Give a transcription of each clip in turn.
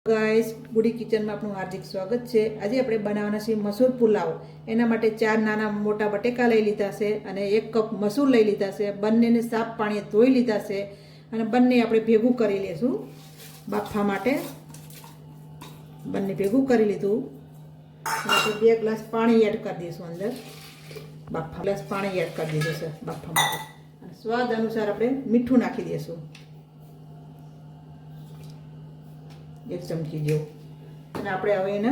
Guys गुडी kitchen में आपનું हार्दिक स्वागत છે। આજે આપણે બનાવવાના છે મસૂર પુલાવ। એના માટે 4 નાના મોટા બટેકા લઈ લીધા છે અને 1 કપ મસૂર લઈ લીધા છે। બંનેને સાફ પાણીએ ધોઈ લીધા છે અને બંને આપણે ભેગું કરી લેશું બાફવા માટે। બંને ભેગું કરી લીધું। આપણે 2 ગ્લાસ પાણી એડ કરી દઈશું અંદર। બાફવા ગ્લાસ પાણી એડ કરી દીધું છે બાફવા માટે। અને સ્વાદ અનુસાર આપણે મીઠું નાખી દઈશું, 1 चमची जेवू। અને આપણે હવે એને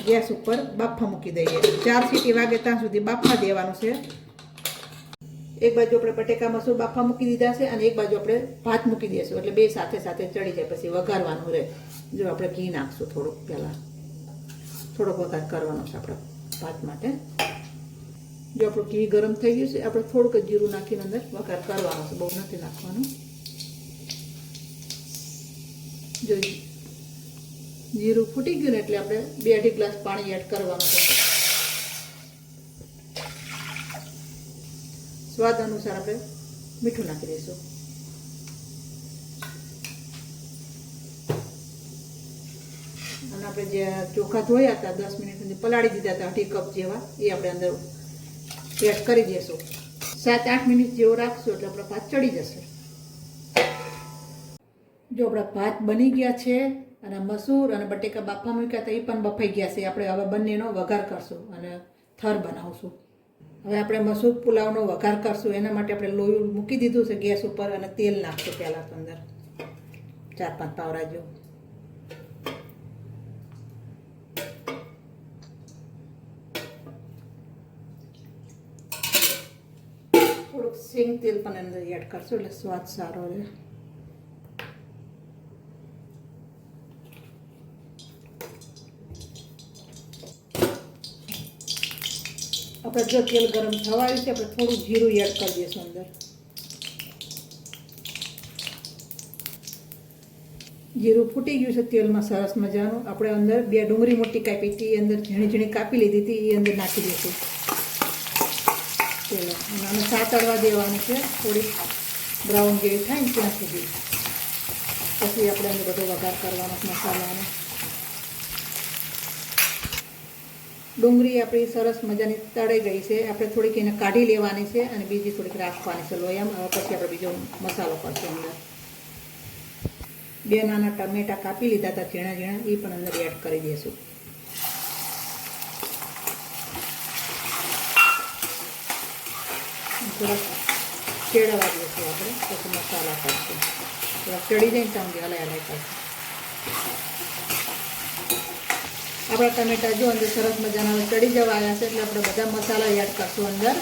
ગેસ ઉપર બાફવા મૂકી દઈએ। 4 સીટી વાગે ત્યાં સુધી બાફવા દેવાનું છે। એક બાજુ આપણે બટેકા મસૂર બાફવા મૂકી દીધા છે અને એક બાજુ આપણે ભાત મૂકી દઈશું, એટલે બે સાથે સાથે ચડી જાય। પછી વઘારવાનું રહે। જો આપણે ઘી નાખશું થોડુંક, પહેલાં થોડોક વઘાર કરવાનો છે આપણે ભાત માટે। જો આપણું ઘી ગરમ થઈ ગયું છે, આપણે થોડુંક જ જીરું નાખીને અંદર વઘાર કરવાનો છે, બહુ નથી નાખવાનું। જો जीरू फूटी गयु ने एटले आपणे 2-2.5 ग्लास पाणी एड करवानुं छे। स्वाद अनुसार आपणे मीठुं नाखी दईशुं। अने आपणे जे चोखा धोया हता 10 मिनिट सुधी पलाળી दीधा हता 2.5 कप जेवा, ए आपणे अंदर एड करी दईशुं। 7-8 मिनिट जेवो राखशुं એટલે આપણો ભાત ચડી જશે। जो आपણા भात बनी गया छे અને મસૂર અને બટેકા બાફવા મૂક્યા હતા એ પણ બફાઈ ગયા છે। આપણે હવે બંનેનો વઘાર કરશું અને થર બનાવશું। હવે આપણે મસૂર પુલાવનો વઘાર કરશું। એના માટે આપણે લોહી મૂકી દીધું છે ગેસ ઉપર અને તેલ નાખશું પહેલાં તો અંદર 4-5 પાવડા જેવું। થોડુંક સિંગ તેલ પણ અંદર એડ કરશું એટલે સ્વાદ સારો રહે। આપણે જો તેલ ગરમ થવા આવ્યું છે, આપણે થોડું જીરું એડ કરી દઈશું અંદર। જીરું ફૂટી ગયું છે તેલમાં સરસ મજાનું। આપણે અંદર 2 ડુંગળી મોટી કાપી હતી એ અંદર ઝીણી ઝીણી કાપી લીધી હતી, એ અંદર નાખી દઈશું તેલ અને આને સાતળવા દેવાનું છે થોડી બ્રાઉન જેવી થાય ને ત્યાં સુધી। પછી આપણે અંદર બધો વઘાર કરવાનો મસાલાનો। ડુંગળી આપણી સરસ મજાની તળાઈ ગઈ છે। આપણે થોડીક એને કાઢી લેવાની છે અને બીજી થોડીક રાખવાની છે લોયામાં। હવે પછી આપણે બીજો મસાલો કરશું અંદર। 2 નાના ટમેટા કાપી લીધા હતા ઝીણા ઝીણા, એ પણ અંદર એડ કરી દઈશું। થોડાક ચેડવા દઈશું આપણે, પછી મસાલા કરશું। થોડાક ચડી જાય ને ત્યાં હલાય કરશું। આપણા ટમેટા જો અંદર સરસ મજાના ચડી જવા આવ્યા છે, એટલે આપણે બધા મસાલા એડ કરશું અંદર।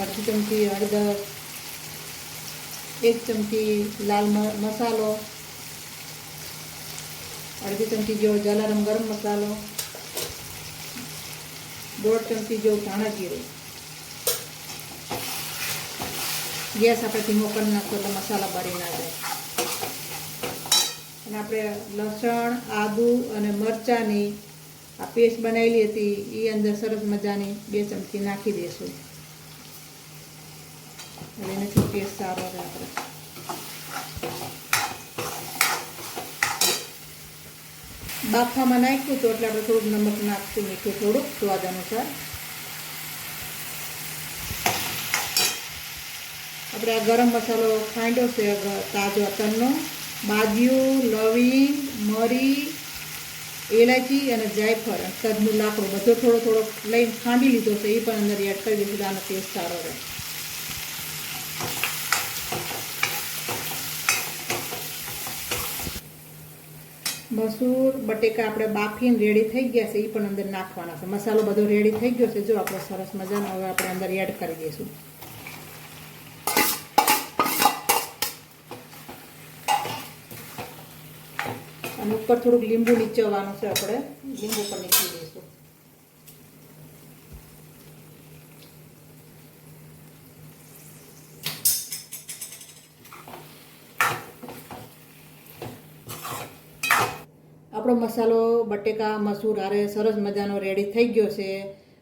અડધી ચમચી હળદર, 1 ચમચી લાલ મસાલો, અડધી ચમચી જેવો જલારામ ગરમ મસાલો, 1.5 ચમચી જેવું ધાણા જીરું। ગેસ આપણે ધીમો કરી નાખો એટલે મસાલા બળી ના જાય। અને આપણે લસણ, આદુ અને મરચાંની આ પેસ્ટ બનાવેલી હતી એ અંદર સરસ મજાની 2 ચમચી નાખી દઈશું, એટલે એનાથી ટેસ્ટ સારો રહે। આપણે બાફામાં નાખ્યું તો એટલે આપણે થોડુંક નમક નાખશું, મીઠું થોડુંક સ્વાદ અનુસાર। આપણે આ ગરમ મસાલો ખાંડ્યો છે તાજો અતરનો, બાદિયું, લવિંગ, મરી, એલાચી અને જાયફળ અને તજનું લાકડું બધો થોડો થોડો લઈને ખાંડી લીધો છે, એ પણ અંદર એડ કરી દઈશું, આનો ટેસ્ટ સારો રહે। મસૂર બટેકા આપણે બાફીને રેડી થઈ ગયા છે, એ પણ અંદર નાખવાના છે। મસાલો બધો રેડી થઈ ગયો છે, જો આપણે સરસ મજાનો હવે આપણે અંદર એડ કરી દઈશું। અને ઉપર થોડુંક લીંબુ નીચવવાનું છે, આપણે લીંબુ પણ નીચવી દઈશું। આપણો મસાલો બટેકા મસૂર હારે સરસ મજાનો રેડી થઈ ગયો છે।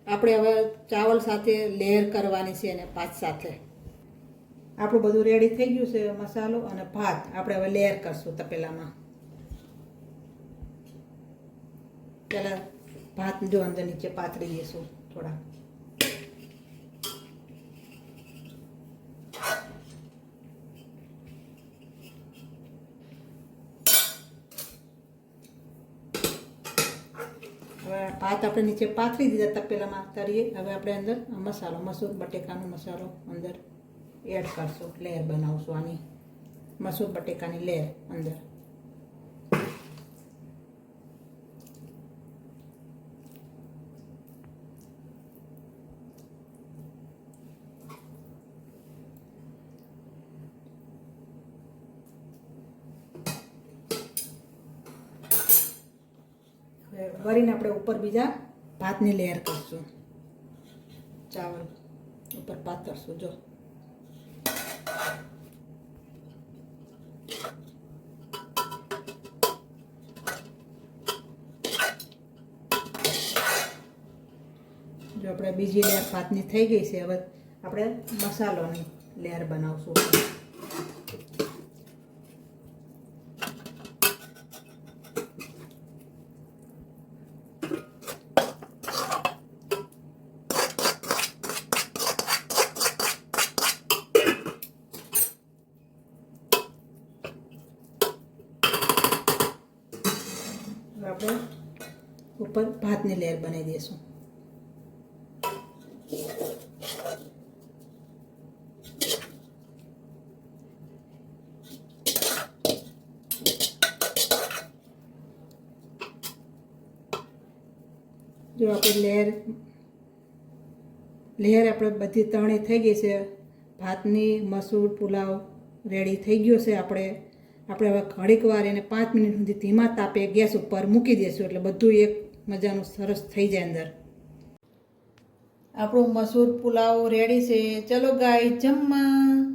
આપણે હવે ચાવલ સાથે લેયર કરવાની છે અને ભાત સાથે। આપણું બધું રેડી થઈ ગયું છે મસાલો અને ભાત આપણે હવે લેયર કરશું તપેલામાં. પહેલાં ભાત જો અંદર નીચે પાથરી દઈશું થોડા. હવે ભાત આપણે નીચે પાથરી દીધા તપેલામાં તરીએ. હવે આપણે અંદર મસાલો મસૂર બટેકાનો મસાલો અંદર એડ કરશું. લેયર બનાવશું આની મસૂર બટેકાની લેયર અંદર. વળીને આપણે ઉપર બીજા ભાતની લેયર કરશું. ચાવલ ઉપર પાથરશું. જો આપણે બીજી લેયર ભાતની થઈ ગઈ છે. હવે આપણે મસાલોની લેયર બનાવશું. આપણે ઉપર ભાતની લેયર બનાવી દઈશું. જો આપણે લેયર આપણે બધી ત્રણે થઈ ગઈ છે. ભાતની મસૂર પુલાવ રેડી થઈ ગયો છે. આપણે હવે ઘડીક વાર એને 5 મિનિટ સુધી ધીમા તાપે ગેસ ઉપર મૂકી દઈશું એટલે બધું એક મજાનું સરસ થઈ જાય અંદર. આપણું મસૂર પુલાવ રેડી છે. ચલો ગાય જમવા.